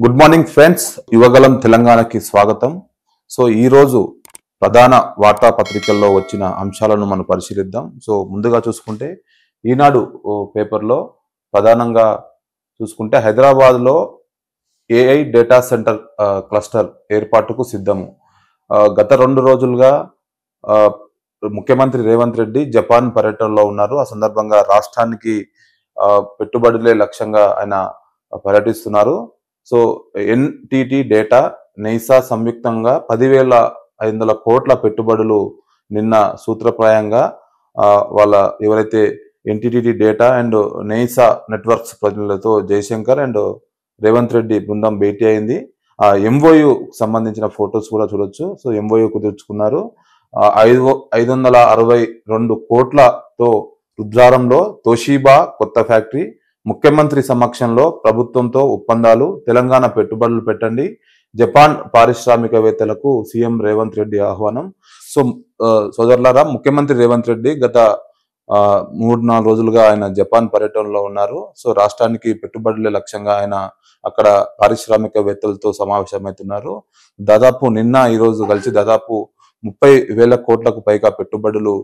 Good morning friends, Yuvagalam తెలంగాణకి స్వాగతం. So ఈ రోజు ప్రధాన వార్తాపత్రికల్లో వచ్చిన అంశాలను మనం పరిశీలిద్దాం. సో ముందుగా చూసుకుంటే ఈనాడు పేపర్లో ప్రధానంగా చూసుకుంటే హైదరాబాద్లో ఏఐ డేటా సెంటర్ క్లస్టర్ ఏర్పాటుకు సిద్ధము. గత 2 రోజులుగా ముఖ్యమంత్రి రేవంత్ రెడ్డి జపాన్ పర్యటనలో ఉన్నారు. ఆ సందర్భంగా రాష్ట్రానికి పెట్టుబడులే లక్ష్యంగా ఆయన పర్యటిస్తున్నారు. సో ఎన్టీటీ డేటా నైసా సంయుక్తంగా 10,500 కోట్ల పెట్టుబడులు నిన్న సూత్రప్రాయంగా వాళ్ళ ఎవరైతే ఎన్టీటీ డేటా అండ్ నైసా నెట్వర్క్స్ ప్రతినిధులతో జయశంకర్ అండ్ రేవంత్ రెడ్డి బృందం భేటీ అయింది. ఎంఓయు సంబంధించిన ఫొటోస్ కూడా చూడొచ్చు. So MoU కుదుర్చుకున్నారు. 562 కోట్లతో రుద్రారంలో తోషిబా కొత్త ఫ్యాక్టరీ, ముఖ్యమంత్రి సమక్షంలో ప్రభుత్వంతో ఒప్పందాలు, తెలంగాణ పెట్టుబడులు పెట్టండి, జపాన్ పారిశ్రామికవేత్తలకు సీఎం రేవంత్ రెడ్డి ఆహ్వానం. సో సోదరులారా, ముఖ్యమంత్రి రేవంత్ రెడ్డి గత 3-4 రోజులుగా ఆయన జపాన్ పర్యటనలో ఉన్నారు. సో రాష్ట్రానికి పెట్టుబడులే లక్ష్యంగా ఆయన అక్కడ పారిశ్రామికవేత్తలతో సమావేశమవుతున్నారు. దాదాపు నిన్న ఈ రోజు కలిసి దాదాపు 30,000 కోట్లకు పైగా పెట్టుబడులు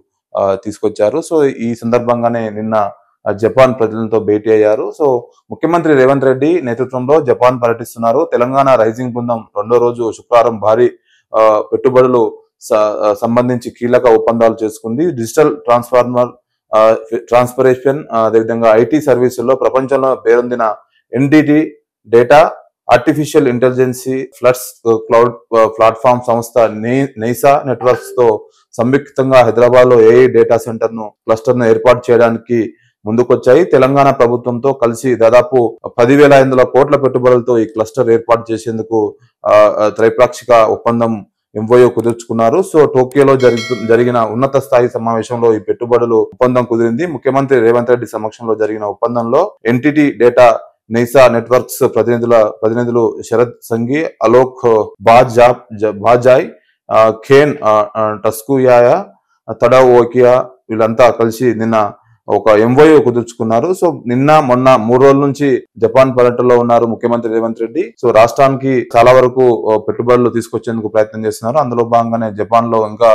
తీసుకొచ్చారు. సో ఈ సందర్భంగానే నిన్న జపాన్ ప్రజలతో భేటీ అయ్యారు. సో ముఖ్యమంత్రి రేవంత్ రెడ్డి నేతృత్వంలో జపాన్ పర్యటిస్తున్నారు. తెలంగాణ రైజింగ్ బృందం 2వ రోజు శుక్రవారం భారీ పెట్టుబడులు సంబంధించి కీలక ఒప్పందాలు చేసుకుంది. డిజిటల్ ట్రాన్స్ఫరేషన్, అదేవిధంగా ఐటీ సర్వీసుల్లో ప్రపంచంలో పేరొందిన NTT data, artificial intelligence floods cloud platform సంస్థ నైసా నెట్వర్క్స్ తో సంయుక్తంగా హైదరాబాద్ లో ఏఐ డేటా సెంటర్ క్లస్టర్ ను ఏర్పాటు చేయడానికి ముందుకొచ్చాయి. తెలంగాణ ప్రభుత్వంతో కలిసి దాదాపు 10,500 కోట్ల పెట్టుబడులతో ఈ క్లస్టర్ ఏర్పాటు చేసేందుకు త్రైపాక్షిక ఒప్పందం ఎంఓయూ కుదుర్చుకున్నారు. సో టోక్యోలో జరిగిన ఉన్నత స్థాయి సమావేశంలో ఈ పెట్టుబడులు ఒప్పందం కుదిరింది. ముఖ్యమంత్రి రేవంత్ రెడ్డి సమక్షంలో జరిగిన ఒప్పందంలో ఎన్టీటీ డేటా నైసా నెట్వర్క్స్ ప్రతినిధులు శరత్ సంఘి, అలోక్ బాజాయ్, ఖేన్ టస్కుయాయ, తడవోకియా వీళ్ళంతా కలిసి నిన్న ఒక ఎంఓయూ కుదుర్చుకున్నారు. సో నిన్న మొన్న 3 రోజుల నుంచి జపాన్ పర్యటనలో ఉన్నారు ముఖ్యమంత్రి రేవంత్ రెడ్డి. సో రాష్ట్రానికి చాలా వరకు పెట్టుబడులు తీసుకొచ్చేందుకు ప్రయత్నం చేస్తున్నారు. అందులో భాగంగానే జపాన్ లో ఇంకా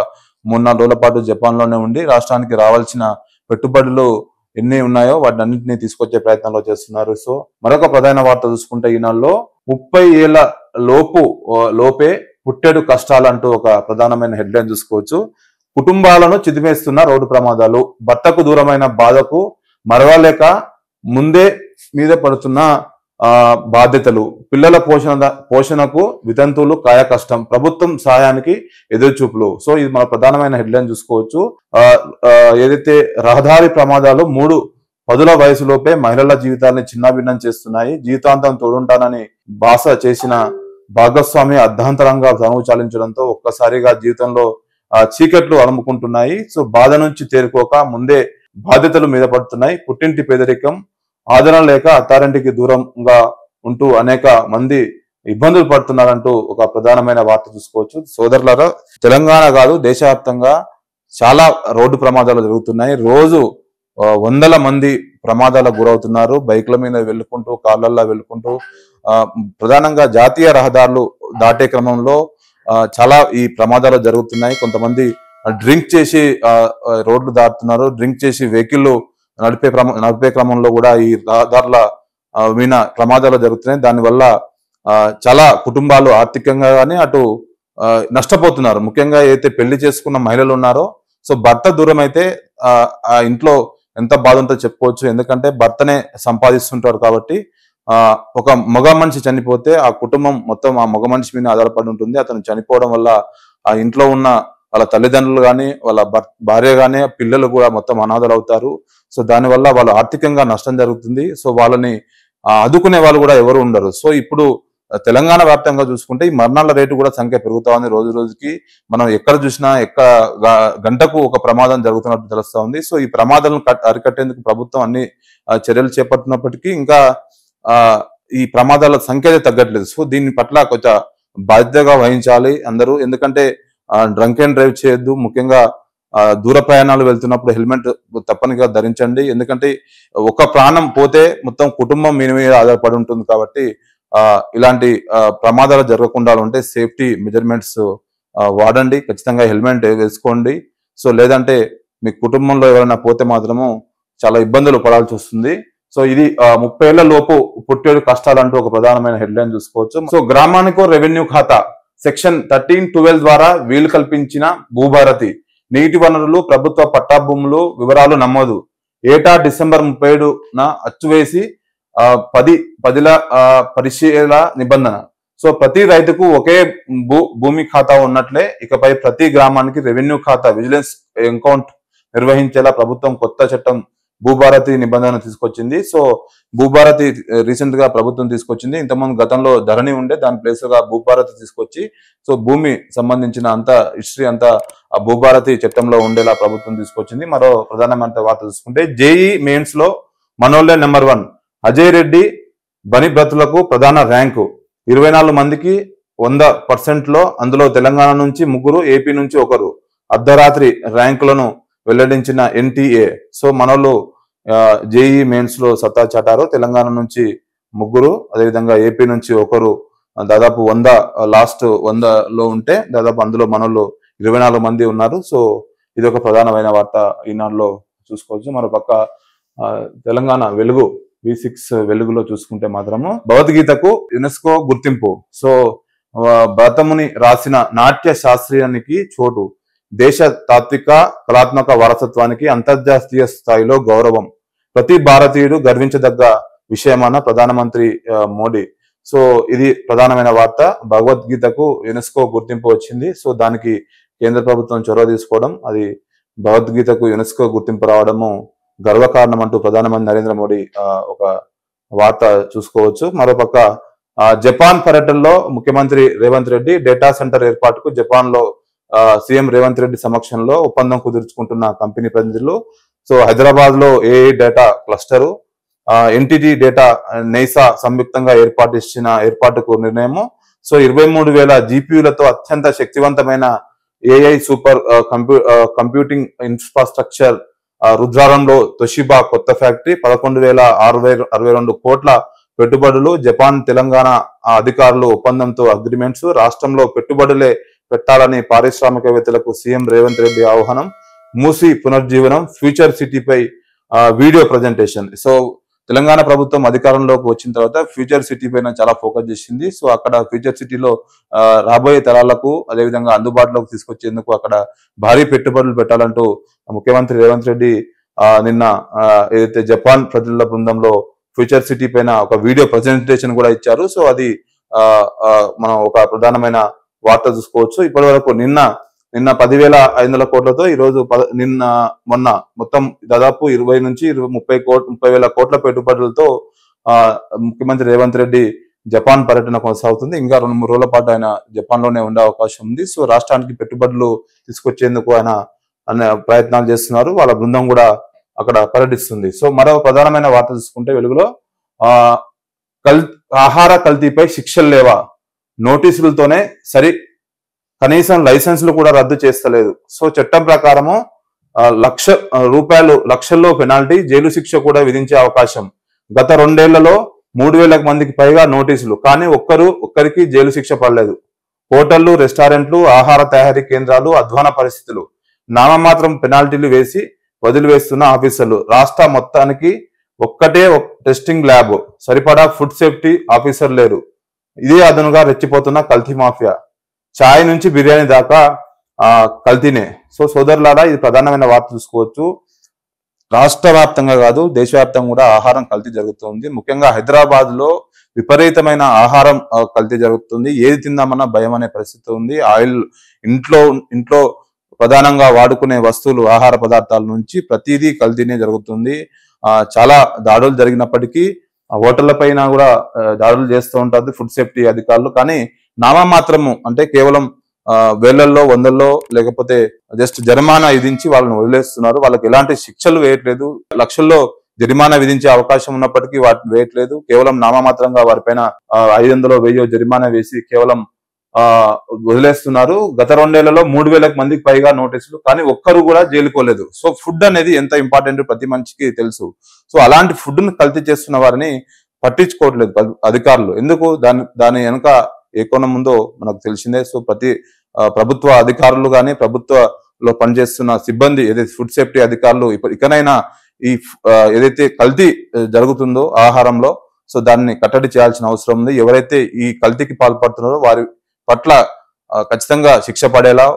3-4 రోజుల పాటు జపాన్ లోనే ఉండి రాష్ట్రానికి రావాల్సిన పెట్టుబడులు ఎన్ని ఉన్నాయో వాటిని అన్నింటినీ తీసుకొచ్చే ప్రయత్నంలో చేస్తున్నారు. సో మరొక ప్రధాన వార్త చూసుకుంటే ఈనాడులో 30 ఏళ్ల లోపే పుట్టెడు కష్టాలంటూ ఒక ప్రధానమైన హెడ్లైన్ చూసుకోవచ్చు. కుటుంబాలను చిదిమేస్తున్న రోడ్డు ప్రమాదాలు, భర్తకు దూరమైన బాధకు మరవలేక ముందే మీద పడుతున్న బాధ్యతలు, పిల్లల పోషణకు వితంతువులు కాయ కష్టం, ప్రభుత్వం సహాయానికి ఎదురుచూపులు. సో ఇది మన ప్రధానమైన హెడ్లైన్ చూసుకోవచ్చు. ఏదైతే రహదారి ప్రమాదాలు 3 పదుల వయసులోపే మహిళల జీవితాన్ని చిన్నాభిన్నం చేస్తున్నాయి. జీవితాంతం తోడుంటానని భాష చేసిన భాగస్వామి అర్ధాంతరంగా తనువు చాలించడంతో ఒక్కసారిగా జీవితంలో చీకట్లు అలుముకుంటున్నాయి. సో బాధ నుంచి తేరుకోక ముందే బాధ్యతలు మీద పడుతున్నాయి. పుట్టింటి పేదరికం, ఆదరణ లేక అత్తారింటికి దూరంగా ఉంటూ అనేక మంది ఇబ్బందులు పడుతున్నారంటూ ఒక ప్రధానమైన వార్త చూసుకోవచ్చు. సోదరులారా, తెలంగాణ కాదు దేశవ్యాప్తంగా చాలా రోడ్డు ప్రమాదాలు జరుగుతున్నాయి. రోజు వందల మంది ప్రమాదాలకు గురవుతున్నారు. బైక్ల మీద వెళ్ళుకుంటూ, కార్లల్లో వెళ్ళుకుంటూ. ప్రధానంగా జాతీయ రహదారులు దాటే క్రమంలో చాలా ఈ ప్రమాదాలు జరుగుతున్నాయి. కొంతమంది డ్రింక్ చేసి రోడ్లు దాటుతున్నారు. డ్రింక్ చేసి వెహికల్ నడిపే క్రమంలో కూడా ఈ రహదారుల మీద ప్రమాదాలు జరుగుతున్నాయి. దానివల్ల చాలా కుటుంబాలు ఆర్థికంగా కానీ అటు నష్టపోతున్నారు. ముఖ్యంగా ఏదైతే పెళ్లి చేసుకున్న మహిళలు ఉన్నారో, సో భర్త దూరం అయితే ఆ ఇంట్లో ఎంత బాధ ఉంటుందో చెప్పుకోవచ్చు. ఎందుకంటే భర్తనే సంపాదిస్తుంటారు కాబట్టి ఒక మగ మనిషి చనిపోతే ఆ కుటుంబం మొత్తం ఆ మగ మనిషి మీద ఆధారపడి ఉంటుంది. అతను చనిపోవడం వల్ల ఆ ఇంట్లో ఉన్న వాళ్ళ తల్లిదండ్రులు కానీ, వాళ్ళ భార్య కానీ, పిల్లలు కూడా మొత్తం అనాథలు అవుతారు. సో దానివల్ల వాళ్ళు ఆర్థికంగా నష్టం జరుగుతుంది. సో వాళ్ళని ఆదుకునే వాళ్ళు కూడా ఎవరు ఉండరు. సో ఇప్పుడు తెలంగాణ వ్యాప్తంగా చూసుకుంటే ఈ మరణాల రేటు కూడా సంఖ్య పెరుగుతా ఉంది. రోజు రోజుకి మనం ఎక్కడ చూసినా గంటకు ఒక ప్రమాదం జరుగుతున్నట్టు తెలుస్తా ఉంది. సో ఈ ప్రమాదాలను అరికట్టేందుకు ప్రభుత్వం అన్ని చర్యలు చేపట్టినప్పటికీ ఇంకా ఈ ప్రమాదాల సంఖ్య తగ్గట్లేదు. సో దీని పట్ల కొంచెం బాధ్యతగా వహించాలి అందరూ. ఎందుకంటే డ్రంక్ అండ్ డ్రైవ్ చేయొద్దు. ముఖ్యంగా దూర ప్రయాణాలు వెళ్తున్నప్పుడు హెల్మెట్ తప్పనిగా ధరించండి. ఎందుకంటే ఒక ప్రాణం పోతే మొత్తం కుటుంబం మీ మీద ఆధారపడి ఉంటుంది కాబట్టి ఇలాంటి ప్రమాదాలు జరగకుండా ఉంటే సేఫ్టీ మెజర్మెంట్స్ వాడండి, ఖచ్చితంగా హెల్మెట్ వేసుకోండి. సో లేదంటే మీ కుటుంబంలో ఎవరైనా పోతే మాత్రము చాలా ఇబ్బందులు పడాల్సి వస్తుంది. సో ఇది 30 ఏళ్ల లోపు పుట్టేడు కష్టాలంటూ ఒక ప్రధానమైన హెడ్లైన్ చూసుకోవచ్చు. సో గ్రామానికో రెవెన్యూ ఖాతా సెక్షన్ 13-12 ద్వారా వీలు కల్పించిన భూభారతి నీటి వనరులు ప్రభుత్వ పట్టా భూములు వివరాలు నమోదు ఏటా డిసెంబర్ 37న అచ్చువేసి 10ల పరిశీలన నిబంధన. సో ప్రతి రైతుకు ఒకే భూమి ఖాతా ఉన్నట్లే ఇకపై ప్రతి గ్రామానికి రెవెన్యూ ఖాతా విజిలెన్స్ అకౌంట్ నిర్వహించేలా ప్రభుత్వం కొత్త చట్టం భూభారతి నిబంధన తీసుకొచ్చింది. సో భూభారతి రీసెంట్ గా ప్రభుత్వం తీసుకొచ్చింది. ఇంతకుముందు గతంలో ధరణి ఉండే, దాని ప్లేస్ గా భూభారతి తీసుకొచ్చి సో భూమి సంబంధించిన అంత హిస్టరీ అంతా ఆ భూభారతి చట్టంలో ఉండేలా ప్రభుత్వం తీసుకొచ్చింది. మరో ప్రధానమైన వార్త చూసుకుంటే జేఈ మెయిన్స్ లో మనోళ్ళే నెంబర్ 1 అజయ్ రెడ్డి బనిబ్రతులకు ప్రధాన ర్యాంకు 24 మందికి 100% లో, అందులో తెలంగాణ నుంచి 3, ఏపీ నుంచి 1 అర్ధరాత్రి ర్యాంకులను వెల్లడించిన ఎన్టీఏ. సో మనోళ్ళు జేఈ మెయిన్స్ లో సత్తా చాటారు. తెలంగాణ నుంచి 3, అదేవిధంగా ఏపీ నుంచి 1, దాదాపు 100 లాస్ట్ 100లో ఉంటే దాదాపు అందులో మనోళ్ళు 24 మంది ఉన్నారు. సో ఇది ఒక ప్రధానమైన వార్త ఈనాడులో చూసుకోవచ్చు. మరోపక్క తెలంగాణ వెలుగు V6 వెలుగులో చూసుకుంటే మాత్రము భగవద్గీతకు యునెస్కో గుర్తింపు. సో భరతముని రాసిన నాట్య శాస్త్రీయానికి చోటు, దేశ తాత్విక కళాత్మక వారసత్వానికి అంతర్జాతీయ స్థాయిలో గౌరవం, ప్రతి భారతీయుడు గర్వించదగ్గ విషయమన్న ప్రధానమంత్రి మోడీ. సో ఇది ప్రధానమైన వార్త. భగవద్గీతకు యునెస్కో గుర్తింపు వచ్చింది. సో దానికి కేంద్ర ప్రభుత్వం చొరవ తీసుకోవడం, అది భగవద్గీతకు యునెస్కో గుర్తింపు రావడము గర్వకారణం అంటూ ప్రధానమంత్రి నరేంద్ర మోడీ ఒక వార్త చూసుకోవచ్చు. మరోపక్క జపాన్ పర్యటనలో ముఖ్యమంత్రి రేవంత్ రెడ్డి డేటా సెంటర్ ఏర్పాటుకు జపాన్ లో సీఎం రేవంత్ రెడ్డి సమక్షంలో ఒప్పందం కుదుర్చుకుంటున్న కంపెనీ ప్రతినిధులు. సో హైదరాబాద్ లో AI data cluster, NTT data Neysa సంయుక్తంగా ఏర్పాటుకు నిర్ణయము. సో 23,000 GPUలతో అత్యంత శక్తివంతమైన ఏఐ సూపర్ కంప్యూటింగ్ ఇన్ఫ్రాస్ట్రక్చర్ రుద్రారంలో తొషిబా కొత్త ఫ్యాక్టరీ 11,662 కోట్ల పెట్టుబడులు. జపాన్ తెలంగాణ అధికారులు ఒప్పందంతో అగ్రిమెంట్స్. రాష్ట్రంలో పెట్టుబడులే పెట్టాలని పారిశ్రామికవేత్తలకు సీఎం రేవంత్ రెడ్డి ఆహ్వానం. మూసీ పునర్జీవనం, ఫ్యూచర్ సిటీపై వీడియో ప్రజెంటేషన్. సో తెలంగాణ ప్రభుత్వం అధికారంలోకి వచ్చిన తర్వాత ఫ్యూచర్ సిటీ పైన చాలా ఫోకస్ చేసింది. సో అక్కడ ఫ్యూచర్ సిటీలో రాబోయే తరాలకు అదేవిధంగా అందుబాటులోకి తీసుకొచ్చేందుకు అక్కడ భారీ పెట్టుబడులు పెట్టాలంటూ ముఖ్యమంత్రి రేవంత్ రెడ్డి నిన్న ఏదైతే జపాన్ ప్రతినిధుల బృందంలో ఫ్యూచర్ సిటీ పైన ఒక వీడియో ప్రజెంటేషన్ కూడా ఇచ్చారు. సో అది మనం ఒక ప్రధానమైన వార్త చూసుకోవచ్చు. ఇప్పటి వరకు నిన్న 10,500 కోట్లతో, ఈ రోజు మొన్న మొత్తం దాదాపు 20 నుంచి 30,000 కోట్ల పెట్టుబడులతో ముఖ్యమంత్రి రేవంత్ రెడ్డి జపాన్ పర్యటన కొనసాగుతుంది. ఇంకా 2-3 రోజుల పాటు ఆయన జపాన్ లోనే ఉండే అవకాశం ఉంది. సో రాష్ట్రానికి పెట్టుబడులు తీసుకొచ్చేందుకు ఆయన ప్రయత్నాలు చేస్తున్నారు. వాళ్ళ బృందం కూడా అక్కడ పర్యటిస్తుంది. సో మరో ప్రధానమైన వార్త చూసుకుంటే వెలుగులో ఆహార కల్తీపై శిక్షలు లేవా, నోటీసులతోనే సరి, కనీసం లైసెన్సులు కూడా రద్దు చేస్తలేదు. సో చట్టం ప్రకారము లక్షల్లో పెనాల్టీ, జైలు శిక్ష కూడా విధించే అవకాశం. గత 2 ఏళ్లలో 3,000 మందికి పైగా నోటీసులు, కానీ ఒక్కరికి జైలు శిక్ష పడలేదు. హోటళ్లు, రెస్టారెంట్లు, ఆహార తయారీ కేంద్రాలు అధ్వాన పరిస్థితులు, నామమాత్రం పెనాల్టీలు వేసి వదిలివేస్తున్న ఆఫీసర్లు. రాష్ట్ర మొత్తానికి ఒక్కటే టెస్టింగ్ ల్యాబ్, సరిపడా ఫుడ్ సేఫ్టీ ఆఫీసర్ లేరు. ఇదే అదనుగా రెచ్చిపోతున్న కల్తీ మాఫియా. ఛాయ్ నుంచి బిర్యానీ దాకా కల్తీనే. సో సోదరులారా, ఇది ప్రధానమైన వార్త చూసుకోవచ్చు. రాష్ట్ర వ్యాప్తంగా కాదు, దేశవ్యాప్తంగా కూడా ఆహారం కల్తీ జరుగుతుంది. ముఖ్యంగా హైదరాబాద్ లో విపరీతమైన ఆహారం కల్తీ జరుగుతుంది. ఏది తిందామన్నా భయం అనే పరిస్థితి ఉంది. ఆయిల్, ఇంట్లో ప్రధానంగా వాడుకునే వస్తువులు, ఆహార పదార్థాల నుంచి ప్రతిదీ కల్తీనే జరుగుతుంది. చాలా దాడులు జరిగినప్పటికీ హోటళ్ల పైన కూడా దాడులు చేస్తూ ఉంటారు ఫుడ్ సేఫ్టీ అధికారులు. కానీ నామమాత్రము, అంటే కేవలం వేలల్లో, వందల్లో, లేకపోతే జస్ట్ జరిమానా విధించి వాళ్ళని వదిలేస్తున్నారు. వాళ్ళకి ఎలాంటి శిక్షలు వేయట్లేదు. లక్షల్లో జరిమానా విధించే అవకాశం ఉన్నప్పటికీ వాటిని వేయట్లేదు. కేవలం నామమాత్రంగా వారిపైన 500, 1000 జరిమానా వేసి కేవలం వదిలేస్తున్నారు. గత 2 ఏళ్లలో 3,000 మందికి పైగా నోటీసులు, కానీ ఒక్కరు కూడా జైలుకోలేదు. సో ఫుడ్ అనేది ఎంత ఇంపార్టెంట్ ప్రతి మనిషికి తెలుసు. సో అలాంటి ఫుడ్ ను కల్తీ చేస్తున్న వారిని పట్టించుకోవట్లేదు అధికారులు. ఎందుకు దాని వెనుక ఏ కోణం ఉందో మనకు తెలిసిందే. సో ప్రతి ప్రభుత్వ అధికారులు కానీ ప్రభుత్వలో పనిచేస్తున్న సిబ్బంది ఏదైతే ఫుడ్ సేఫ్టీ అధికారులు ఇకనైనా ఈ ఏదైతే కల్తీ జరుగుతుందో ఆహారంలో, సో దాన్ని కట్టడి చేయాల్సిన అవసరం ఉంది. ఎవరైతే ఈ కల్తీకి పాల్పడుతున్నారో వారి పట్ల ఖచ్చితంగా శిక్ష పడేలా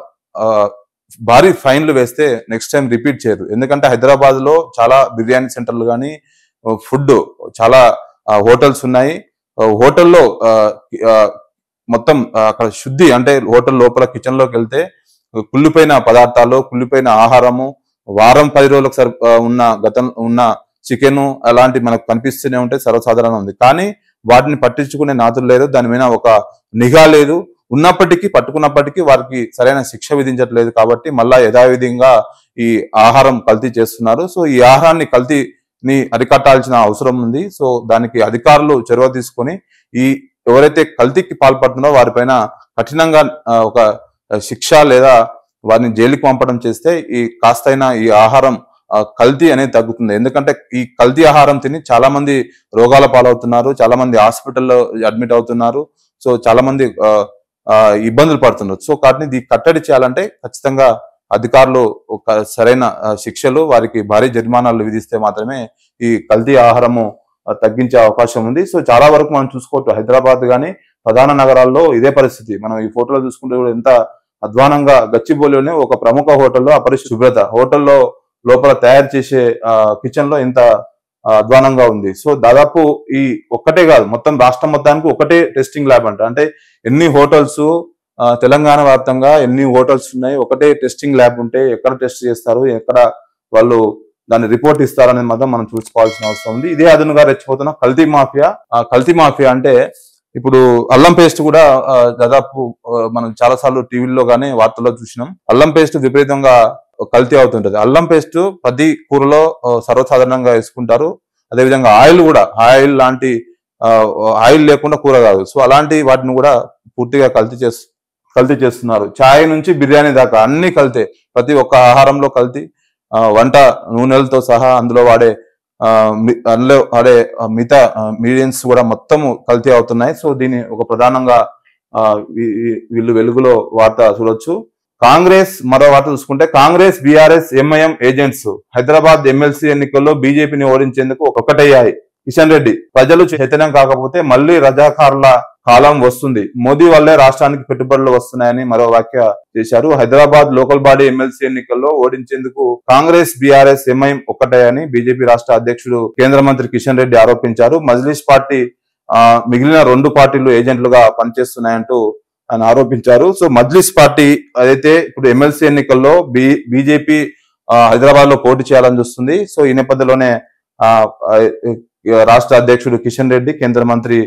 భారీ ఫైన్లు వేస్తే నెక్స్ట్ టైం రిపీట్ చేయరు. ఎందుకంటే హైదరాబాద్ లో చాలా బిర్యానీ సెంటర్లు కానీ ఫుడ్ చాలా హోటల్స్ ఉన్నాయి. హోటల్లో మొత్తం అక్కడ శుద్ధి అంటే హోటల్ లోపల కిచెన్ లోకి వెళ్తే కుళ్ళిపోయిన పదార్థాలు, కుళ్ళిపోయిన ఆహారము, వారం 10 రోజులకు ఉన్న చికెన్ అలాంటి మనకు కనిపిస్తూనే ఉంటే సర్వసాధారణం ఉంది. కానీ వాటిని పట్టించుకునే నాతులు లేరు, దాని మీద ఒక నిఘా లేదు. పట్టుకున్నప్పటికీ వారికి సరైన శిక్ష విధించట్లేదు. కాబట్టి మళ్ళా యథావిధిగా ఈ ఆహారం కల్తీ చేస్తున్నారు. సో ఈ ఆహారాన్ని కల్తీని అరికట్టాల్సిన అవసరం ఉంది. సో దానికి అధికారులు చొరవ తీసుకొని ఎవరైతే కల్తీకి పాల్పడుతున్నారో వారిపైన కఠినంగా ఒక శిక్ష లేదా వారిని జైలుకి పంపడం చేస్తే కాస్తైనా ఈ ఆహారం కల్తీ అనేది తగ్గుతుంది. ఎందుకంటే ఈ కల్తీ ఆహారం తిని చాలా మంది రోగాల పాలవుతున్నారు, చాలా మంది హాస్పిటల్లో అడ్మిట్ అవుతున్నారు. సో చాలా మంది ఇబ్బందులు పడుతున్నారు. సో వాటిని కట్టడి చేయాలంటే ఖచ్చితంగా అధికారులు ఒక సరైన శిక్షలు, వారికి భారీ జరిమానాలు విధిస్తే మాత్రమే ఈ కల్తీ ఆహారము తగ్గించే అవకాశం ఉంది. సో చాలా వరకు మనం చూసుకోవచ్చు హైదరాబాద్ కానీ ప్రధాన నగరాల్లో ఇదే పరిస్థితి. మనం ఈ ఫోటోలో చూసుకుంటే కూడా ఎంత అధ్వానంగా గచ్చిబౌలిలోనే ఒక ప్రముఖ హోటల్లో అపరిశుభ్రత, హోటల్లో లోపల తయారు చేసే కిచెన్ లో ఎంత అధ్వానంగా ఉంది. సో దాదాపు ఈ ఒక్కటే కాదు, మొత్తం రాష్ట్రం మొత్తానికి ఒకటే టెస్టింగ్ ల్యాబ్ అంటే ఎన్ని హోటల్స్ తెలంగాణ వ్యాప్తంగా ఎన్ని హోటల్స్ ఉన్నాయి, ఒకటే టెస్టింగ్ ల్యాబ్ ఉంటే ఎక్కడ టెస్ట్ చేస్తారు, ఎక్కడ వాళ్ళు దాన్ని రిపోర్ట్ ఇస్తారనేది మాత్రం మనం చూసుకోవాల్సిన అవసరం ఉంది. ఇదే అదునుగా రెచ్చిపోతున్న కల్తీ మాఫియా. కల్తీ మాఫియా అంటే ఇప్పుడు అల్లం పేస్ట్ కూడా దాదాపు మనం చాలా సార్లు టీవీల్లో కానీ వార్తల్లో చూసినాం. అల్లం పేస్ట్ విపరీతంగా కల్తీ అవుతుంటది. అల్లం పేస్ట్ ప్రతి కూరలో సర్వసాధారణంగా వేసుకుంటారు. అదేవిధంగా ఆయిల్ కూడా, ఆయిల్ లాంటి ఆయిల్ లేకుండా కూర కాదు. సో అలాంటి వాటిని కూడా పూర్తిగా కల్తీ చేస్తున్నారు. ఛాయ్ నుంచి బిర్యానీ దాకా అన్ని కల్తీ, ప్రతి ఒక్క ఆహారంలో కల్తీ, వంట నూనెలతో సహా అందులో వాడే మిగతా మీడియన్స్ కూడా మొత్తము కల్తీ అవుతున్నాయి. సో దీన్ని ఒక ప్రధానంగా వీళ్ళు వెలుగులో వార్త చూడొచ్చు. కాంగ్రెస్ మరో వార్త చూసుకుంటే Congress, BRS, MIM agents Hyderabad MLC ఎన్నికల్లో బీజేపీని ఓడించేందుకు ఒక్కటయ్యాయి. కిషన్ రెడ్డి, ప్రజలు చైతన్యం కాకపోతే మళ్లీ రజాకారుల కాలం వస్తుంది, మోదీ వల్లే రాష్ట్రానికి పెట్టుబడులు వస్తున్నాయని మరో వ్యాఖ్య చేశారు. హైదరాబాద్ లోకల్ బాడీ ఎమ్మెల్సీ ఎన్నికల్లో ఓడించేందుకు కాంగ్రెస్, బీఆర్ఎస్, ఎంఐఎం ఒక్కటయ్యాయని బీజేపీ రాష్ట్ర అధ్యక్షుడు కేంద్ర మంత్రి కిషన్ రెడ్డి ఆరోపించారు. మజ్లిస్ పార్టీ మిగిలిన 2 పార్టీలు ఏజెంట్లుగా పనిచేస్తున్నాయంటూ ఆయన ఆరోపించారు. సో మజ్లిస్ పార్టీ అదైతే ఇప్పుడు ఎమ్మెల్సీ ఎన్నికల్లో బీజేపీ హైదరాబాద్ లో పోటీ చేయాలని చూస్తుంది. సో ఈ నేపథ్యంలోనే రాష్ట్ర అధ్యక్షుడు కిషన్ రెడ్డి, కేంద్ర మంత్రి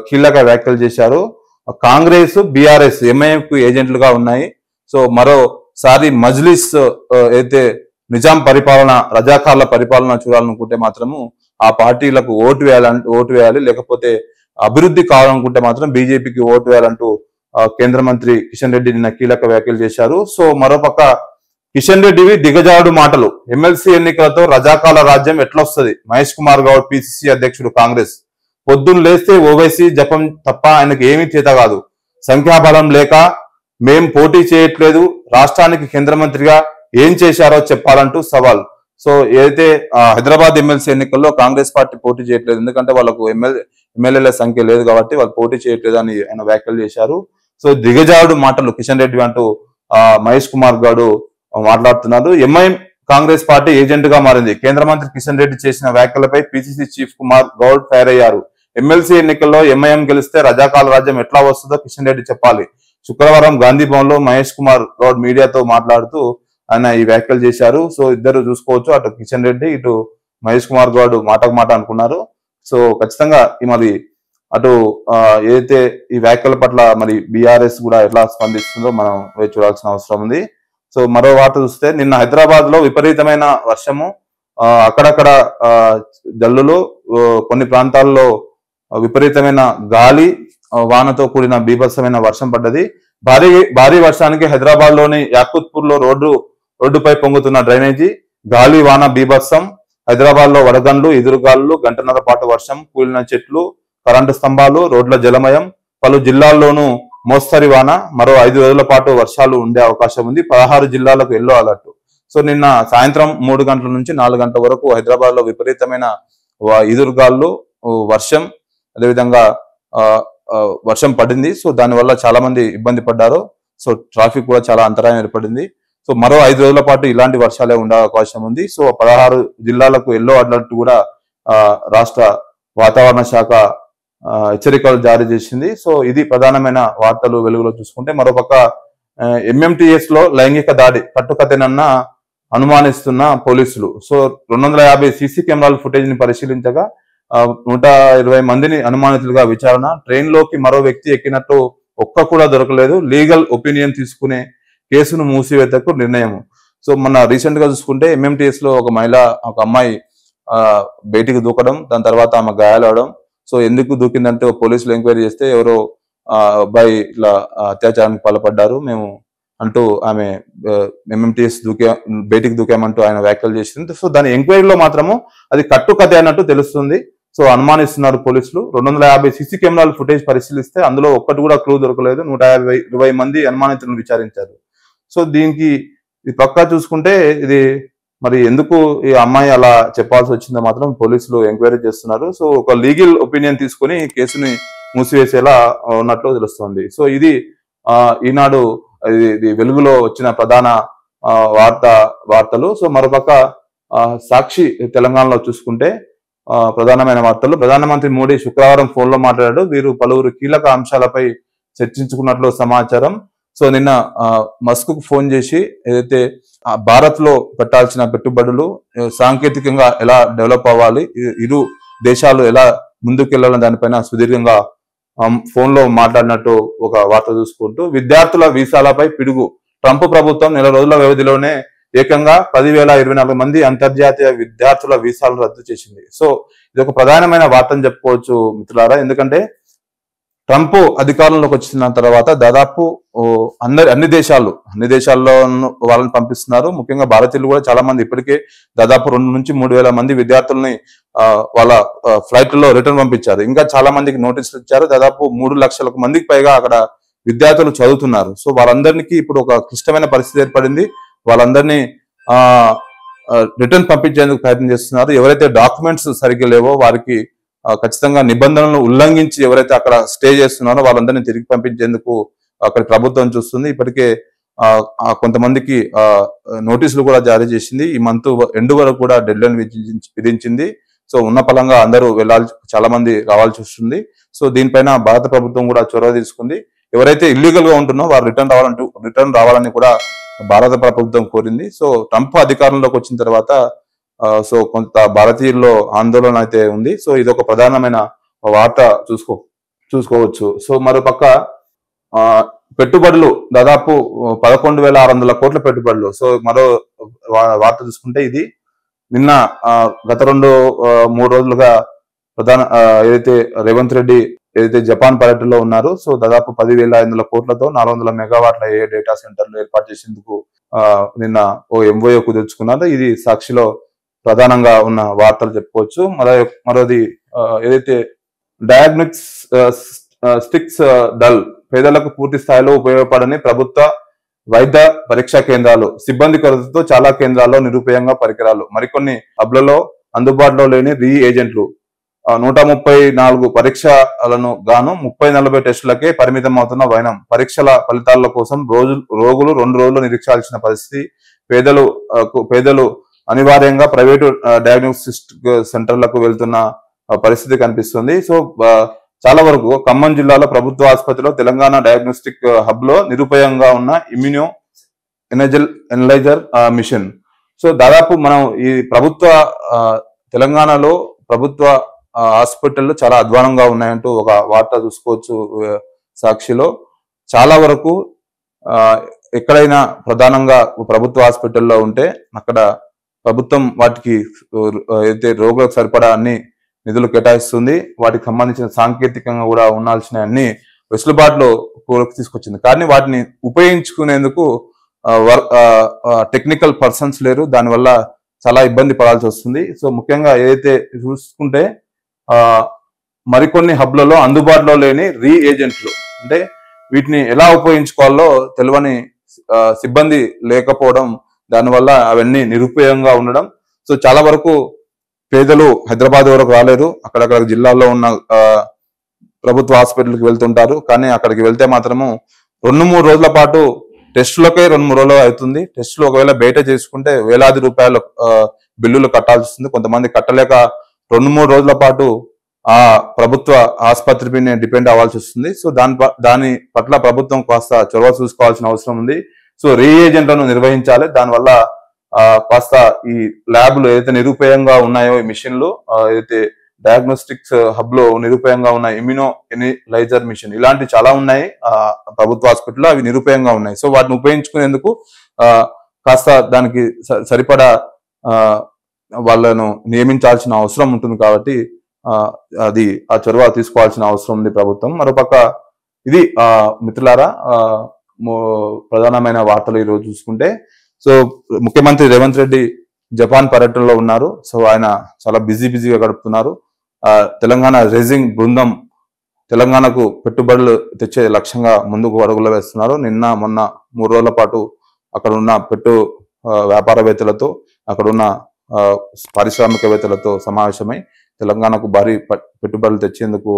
కీలక వ్యాఖ్యలు చేశారు. కాంగ్రెస్, బీఆర్ఎస్, ఎంఐఎం కు ఏజెంట్లుగా ఉన్నాయి. సో మరోసారి మజ్లిస్ అయితే నిజాం పరిపాలన, రజాకార్ల పరిపాలన చూడాలనుకుంటే మాత్రము ఆ పార్టీలకు ఓటు వేయాలి, లేకపోతే అభివృద్ధి కావాలనుకుంటే మాత్రం బీజేపీకి ఓటు వేయాలంటూ కేంద్ర మంత్రి కిషన్ రెడ్డి నిన్న కీలక వ్యాఖ్యలు చేశారు. సో మరోపక్క కిషన్ రెడ్డివి దిగజాడు మాటలు, ఎమ్మెల్సీ ఎన్నికలతో రజాకాల రాజ్యం ఎట్లొస్తుంది, మహేష్ కుమార్ గౌడ్ పిసిసి అధ్యక్షుడు కాంగ్రెస్. పొద్దున్న లేస్తే ఓవైసీ జపం తప్ప ఆయనకు ఏమీ చేత కాదు, సంఖ్యాబలం లేక మేం పోటీ చేయట్లేదు, రాష్ట్రానికి కేంద్ర మంత్రిగా ఏం చేశారో చెప్పాలంటూ సవాల్. సో ఏదైతే హైదరాబాద్ ఎమ్మెల్సీ ఎన్నికల్లో కాంగ్రెస్ పార్టీ పోటీ చేయట్లేదు, ఎందుకంటే వాళ్ళకు ఎమ్మెల్యేల సంఖ్య లేదు కాబట్టి వాళ్ళు పోటీ చేయట్లేదు అని ఆయన వ్యాఖ్యలు చేశారు. సో దిగజాడు మాటలు కిషన్ రెడ్డి అంటూ మహేష్ కుమార్ గౌడ్ మాట్లాడుతున్నారు. ఎంఐఎం కాంగ్రెస్ పార్టీ ఏజెంట్ గా మారింది. కేంద్ర మంత్రి కిషన్ రెడ్డి చేసిన వ్యాఖ్యలపై PCC chief Kumar Goud fire అయ్యారు. ఎమ్మెల్సీ ఎన్నికల్లో ఎంఐఎం గెలిస్తే రజాకాల రాజ్యం ఎట్లా వస్తుందో కిషన్ రెడ్డి చెప్పాలి. శుక్రవారం గాంధీ భవన్ లో మహేష్ కుమార్ గౌడ్ మీడియాతో మాట్లాడుతూ ఆయన ఈ వ్యాఖ్యలు చేశారు. సో ఇద్దరు చూసుకోవచ్చు, అటు కిషన్ రెడ్డి, ఇటు మహేష్ కుమార్ గౌడ్ మాటకు మాట అనుకున్నారు. సో ఖచ్చితంగా మరి అటు ఏదైతే ఈ వ్యాఖ్యల పట్ల మరి బీఆర్ఎస్ కూడా ఎట్లా స్పందిస్తుందో మనం వేచి చూడాల్సిన అవసరం ఉంది. సో మరో వార్త చూస్తే నిన్న హైదరాబాద్ లో విపరీతమైన వర్షము, అక్కడక్కడ జల్లులు, కొన్ని ప్రాంతాల్లో విపరీతమైన గాలి వానతో కూడిన బీభత్సమైన వర్షం పడ్డది. భారీ వర్షానికి హైదరాబాద్ లోని యాకుత్పూర్ లో రోడ్డుపై పొంగుతున్న డ్రైనేజీ, గాలి వాన బీభత్సం, హైదరాబాద్ లో వడగండ్లు, ఎదురుగాలు, గంటన్నర పాటు వర్షం, కూలిన చెట్లు, కరెంటు స్తంభాలు, రోడ్ల జలమయం. పలు జిల్లాల్లోనూ మోస్తరి వాన. మరో 5 రోజుల పాటు వర్షాలు ఉండే అవకాశం ఉంది. 16 జిల్లాలకు ఎల్లో అలర్ట్. సో నిన్న సాయంత్రం 3 గంటల నుంచి 4 గంటల వరకు హైదరాబాద్ లో విపరీతమైన ఎదురుగాళ్ళు, వర్షం, అదేవిధంగా వర్షం పడింది. సో దానివల్ల చాలా మంది ఇబ్బంది పడ్డారు. సో ట్రాఫిక్ కూడా చాలా అంతరాయం ఏర్పడింది. సో మరో 5 రోజుల పాటు ఇలాంటి వర్షాలే ఉండే అవకాశం ఉంది. సో 16 జిల్లాలకు ఎల్లో అలర్ట్ కూడా రాష్ట్ర వాతావరణ శాఖ హెచ్చరికలు జారీ చేసింది. సో ఇది ప్రధానమైన వార్తలు వెలుగులో చూసుకుంటే, మరోపక్క ఎంఎంటీఎస్ లో లైంగిక దాడి కట్టుకథనన్న అనుమానిస్తున్న పోలీసులు. సో 250 సీసీ కెమెరాల ఫుటేజ్ ని పరిశీలించగా 120 మందిని అనుమానితులుగా విచారణ. ట్రైన్ లోకి మరో వ్యక్తి ఎక్కినట్టు ఒక్క కూడా దొరకలేదు. లీగల్ ఒపీనియన్ తీసుకునే కేసును మూసివేతకు నిర్ణయం. సో మొన్న రీసెంట్ గా చూసుకుంటే ఎంఎంటీఎస్ లో ఒక అమ్మాయి బయటికి దూకడం, దాని తర్వాత ఆమె గాయాలవడం. సో ఎందుకు దూకిందంటే పోలీసులు ఎంక్వైరీ చేస్తే ఎవరో అబ్బాయి ఇలా అత్యాచారానికి పాల్పడ్డారు మేము అంటూ ఆమె ఎంఎంటీఎస్ బయటికి దూకామంటూ ఆయన వ్యాఖ్యలు చేసింది. సో దాని ఎంక్వైరీలో మాత్రము అది కట్టుకథ అన్నట్టు తెలుస్తుంది. సో అనుమానిస్తున్నారు పోలీసులు. 250 సీసీ కెమెరాల ఫుటేజ్ పరిశీలిస్తే అందులో ఒక్కటి కూడా క్లూ దొరకలేదు. 120 మంది అనుమానితులను విచారించారు. సో దీనికి ఇది పక్కా చూసుకుంటే ఇది మరి ఎందుకు ఈ అమ్మాయి అలా చెప్పాల్సి వచ్చిందో మాత్రం పోలీసులు ఎంక్వైరీ చేస్తున్నారు. సో ఒక లీగల్ ఒపీనియన్ తీసుకుని కేసుని మూసివేసేలా ఉన్నట్లు తెలుస్తోంది. సో ఇది ఈనాడు ఇది వెలుగులో వచ్చిన ప్రధాన వార్తలు. సో మరోపక్క సాక్షి తెలంగాణలో చూసుకుంటే ప్రధానమైన వార్తలు. ప్రధానమంత్రి మోడీ శుక్రవారం ఫోన్లో మాట్లాడాడు. వీరు పలువురు కీలక అంశాలపై చర్చించుకున్నట్లు సమాచారం. సో నిన్న మస్క్ కు ఫోన్ చేసి ఏదైతే భారత్ లో పెట్టాల్సిన పెట్టుబడులు సాంకేతికంగా ఎలా డెవలప్ అవ్వాలి, ఇరు దేశాలు ఎలా ముందుకెళ్లాలని దానిపైన సుదీర్ఘంగా ఫోన్ లో మాట్లాడినట్టు ఒక వార్త చూసుకుంటూ, విద్యార్థుల వీసాలపై పిడుగు. ట్రంప్ ప్రభుత్వం 4 రోజుల వ్యవధిలోనే ఏకంగా 10,024 మంది అంతర్జాతీయ విద్యార్థుల వీసాలు రద్దు చేసింది. సో ఇది ఒక ప్రధానమైన వార్తని చెప్పుకోవచ్చు మిత్రులారా. ఎందుకంటే ట్రంప్ అధికారంలోకి వచ్చిన తర్వాత దాదాపు అన్ని దేశాల్లో వాళ్ళని పంపిస్తున్నారు. ముఖ్యంగా భారతీయులు కూడా చాలా మంది ఇప్పటికే దాదాపు 2 నుంచి 3 వేల మంది విద్యార్థుల్ని వాళ్ళ ఫ్లైట్లలో రిటర్న్ పంపించారు. ఇంకా చాలా మందికి నోటీసులు ఇచ్చారు. దాదాపు 3 లక్షల మందికి పైగా అక్కడ విద్యార్థులు చదువుతున్నారు. సో వాళ్ళందరికీ ఇప్పుడు ఒక క్లిష్టమైన పరిస్థితి ఏర్పడింది. వాళ్ళందరినీ రిటర్న్ పంపించేందుకు ప్రయత్నం చేస్తున్నారు. ఎవరైతే డాక్యుమెంట్స్ సరిగ్గా లేవో వారికి ఖచ్చితంగా నిబంధనలను ఉల్లంఘించి ఎవరైతే అక్కడ స్టే చేస్తున్నారో వాళ్ళందరినీ తిరిగి పంపించేందుకు అక్కడ ప్రభుత్వం చూస్తుంది. ఇప్పటికే కొంతమందికి నోటీసులు కూడా జారీ చేసింది. ఈ మంత్ ఎండ్ వరకు కూడా డెడ్ లైన్ విధించింది. సో ఉన్న పలంగా అందరూ చాలా మంది రావాల్సి వస్తుంది. సో దీనిపైన భారత ప్రభుత్వం కూడా చొరవ తీసుకుంది. ఎవరైతే ఇల్లీగల్ గా ఉంటున్నారో వారు రిటర్న్ రావాలని కూడా భారత ప్రభుత్వం కోరింది. సో ట్రంప్ అధికారంలోకి వచ్చిన తర్వాత సో కొంత భారతీయుల్లో ఆందోళన అయితే ఉంది. సో ఇది ఒక ప్రధానమైన వార్త చూసుకోవచ్చు. సో మరోపక్క పెట్టుబడులు దాదాపు 11,600 కోట్ల పెట్టుబడులు. సో మరో వార్త చూసుకుంటే ఇది నిన్న గత 2-3 రోజులుగా ఏదైతే రేవంత్ రెడ్డి ఏదైతే జపాన్ పర్యటనలో ఉన్నారు. సో దాదాపు 10,500 కోట్లతో 400 మెగావాట్ల డేటా సెంటర్లు ఏర్పాటు చేసేందుకు నిన్న MOU కుదుర్చుకున్నారు. ఇది సాక్షిలో ప్రధానంగా ఉన్న వార్తలు చెప్పుకోవచ్చు. మరోది ఏదైతే డయాగ్నోస్టిక్స్ డల్ పేదలకు పూర్తి స్థాయిలో ఉపయోగపడని ప్రభుత్వ వైద్య పరీక్షా కేంద్రాలు, సిబ్బంది కొరతతో చాలా కేంద్రాల్లో నిరుపయోగంగా పరికరాలు, మరికొన్ని హబ్లలో అందుబాటులో లేని ఏజెంట్లు, 134 పరీక్షలను గాను 30-40 టెస్టులకే పరిమితం అవుతున్న వైనం, పరీక్షల ఫలితాల కోసం రోగులు 2 రోజులు నిరీక్షించాల్సిన పరిస్థితి, పేదలు అనివార్యంగా ప్రైవేటు డయాగ్నోస్టిక్ సెంటర్లకు వెళ్తున్న పరిస్థితి కనిపిస్తుంది. సో చాలా వరకు ఖమ్మం జిల్లాలో ప్రభుత్వ ఆసుపత్రిలో తెలంగాణ డయాగ్నోస్టిక్ హబ్ లో నిరుపయోగంగా ఉన్న ఇమ్యూనో ఎనలైజర్ మిషన్. సో దాదాపు మనం ఈ తెలంగాణలో ప్రభుత్వ హాస్పిటల్లో చాలా అధ్వానంగా ఉన్నాయంటూ ఒక వార్త చూసుకోవచ్చు సాక్షిలో. చాలా వరకు ఎక్కడైనా ప్రధానంగా ప్రభుత్వ హాస్పిటల్లో ఉంటే అక్కడ ప్రభుత్వం వాటికి అయితే రోగులకు సరిపడా అన్ని నిధులు కేటాయిస్తుంది. వాటికి సంబంధించిన సాంకేతికంగా కూడా ఉండాల్సిన అన్ని వెసులుబాటులో తీసుకొచ్చింది. కానీ వాటిని ఉపయోగించుకునేందుకు టెక్నికల్ పర్సన్స్ లేరు. దానివల్ల చాలా ఇబ్బంది పడాల్సి వస్తుంది. సో ముఖ్యంగా ఏదైతే చూసుకుంటే మరికొన్ని హబ్లలో అందుబాటులో లేని రీ ఏజెంట్లు, అంటే వీటిని ఎలా ఉపయోగించుకోవాలో తెలియని సిబ్బంది లేకపోవడం, దానివల్ల అవన్నీ నిరుపయోగంగా ఉండడం. సో చాలా వరకు పేదలు హైదరాబాద్ వరకు రాలేరు, అక్కడక్కడ జిల్లాల్లో ఉన్న ప్రభుత్వ హాస్పిటల్కి వెళ్తుంటారు. కానీ అక్కడికి వెళ్తే మాత్రము 2-3 రోజుల పాటు టెస్టులకే 2-3 రోజులు అవుతుంది. టెస్టులు ఒకవేళ బయట చేసుకుంటే వేలాది రూపాయల బిల్లులు కట్టాల్సి వస్తుంది. కొంతమంది కట్టలేక 2-3 రోజుల పాటు ఆ ప్రభుత్వ ఆసుపత్రి మీద డిపెండ్ అవ్వాల్సి వస్తుంది. సో దాని పట్ల ప్రభుత్వం కాస్త చొరవ చూసుకోవాల్సిన అవసరం ఉంది. సో రీఏజెంట్లను నిర్వహించాలి. దానివల్ల కాస్త ఈ ల్యాబ్లు ఏదైతే నిరుపయోగంగా ఉన్నాయో, ఈ మిషన్లు ఏదైతే డయాగ్నోస్టిక్స్ హబ్ లో నిరుపయోగంగా ఉన్నాయి, ఇమ్యూనో ఎనలైజర్ మిషన్, ఇలాంటివి చాలా ఉన్నాయి ప్రభుత్వ హాస్పిటల్లో, అవి నిరుపయోగంగా ఉన్నాయి. సో వాటిని ఉపయోగించుకునేందుకు కాస్త దానికి సరిపడా వాళ్ళను నియమించాల్సిన అవసరం ఉంటుంది. కాబట్టి అది ఆ చొరవ తీసుకోవాల్సిన అవసరం ఉంది ప్రభుత్వం. మరోపక్క ఇది మిత్రులారా ప్రధానమైన వార్తలు ఈరోజు చూసుకుంటే, సో ముఖ్యమంత్రి రేవంత్ రెడ్డి జపాన్ పర్యటనలో ఉన్నారు. సో ఆయన చాలా బిజీగా గడుపుతున్నారు. తెలంగాణ రైజింగ్ బృందం తెలంగాణకు పెట్టుబడులు తెచ్చే లక్ష్యంగా ముందుకు అడుగులు వేస్తున్నారు. నిన్న మొన్న 3 రోజుల పాటు అక్కడ ఉన్న వ్యాపారవేత్తలతో, అక్కడున్న పారిశ్రామికవేత్తలతో సమావేశమై తెలంగాణకు భారీ పెట్టుబడులు తెచ్చేందుకు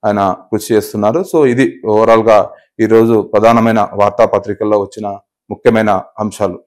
ఆయన కృషి చేస్తున్నారు. సో ఇది ఓవరాల్ గా ఈ రోజు ప్రధానమైన వార్తాపత్రికల్లో వచ్చిన ముఖ్యమైన అంశాలు.